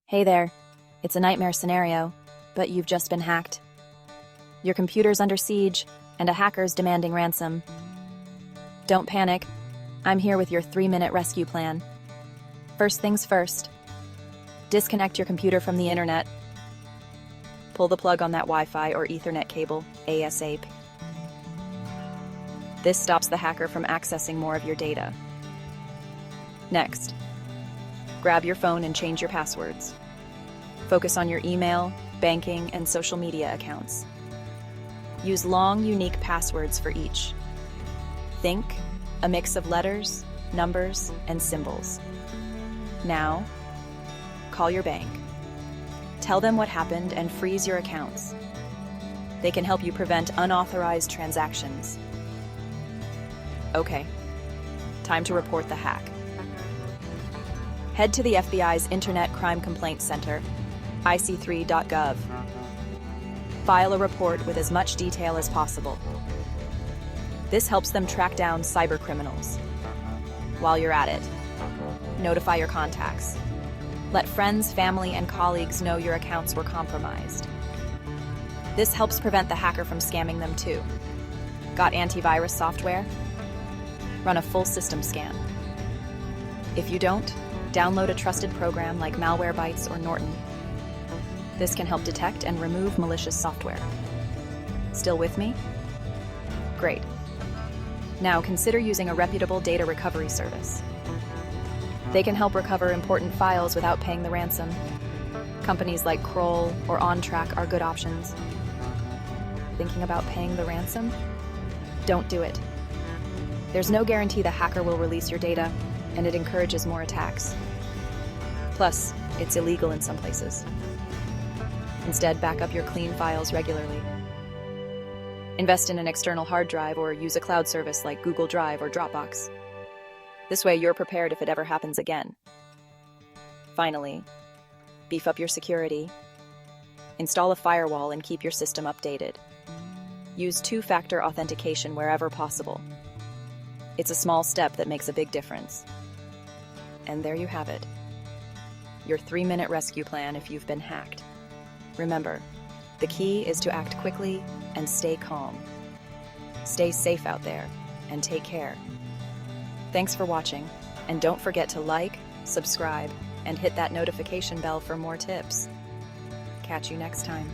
Hey there. It's a nightmare scenario, but you've just been hacked. Your computer's under siege, and a hacker's demanding ransom. Don't panic. I'm here with your 3-minute rescue plan. First things first. Disconnect your computer from the internet. Pull the plug on that Wi-Fi or Ethernet cable, ASAP. This stops the hacker from accessing more of your data. Next, grab your phone and change your passwords. Focus on your email, banking, and social media accounts. Use long, unique passwords for each. Think a mix of letters, numbers, and symbols. Now, call your bank. Tell them what happened and freeze your accounts. They can help you prevent unauthorized transactions. Okay, time to report the hack. Head to the FBI's Internet Crime Complaint Center, ic3.gov. File a report with as much detail as possible. This helps them track down cybercriminals. While you're at it, notify your contacts. Let friends, family, and colleagues know your accounts were compromised. This helps prevent the hacker from scamming them too. Got antivirus software? Run a full system scan. If you don't, download a trusted program like Malwarebytes or Norton. This can help detect and remove malicious software. Still with me? Great. Now consider using a reputable data recovery service. They can help recover important files without paying the ransom. Companies like Kroll or OnTrack are good options. Thinking about paying the ransom? Don't do it. There's no guarantee the hacker will release your data, and it encourages more attacks. Plus, it's illegal in some places. Instead, back up your clean files regularly. Invest in an external hard drive or use a cloud service like Google Drive or Dropbox. This way, you're prepared if it ever happens again. Finally, beef up your security. Install a firewall and keep your system updated. Use two-factor authentication wherever possible. It's a small step that makes a big difference. And there you have it. Your 3-minute rescue plan if you've been hacked. Remember, the key is to act quickly and stay calm. Stay safe out there and take care. Thanks for watching, and don't forget to like, subscribe, and hit that notification bell for more tips. Catch you next time.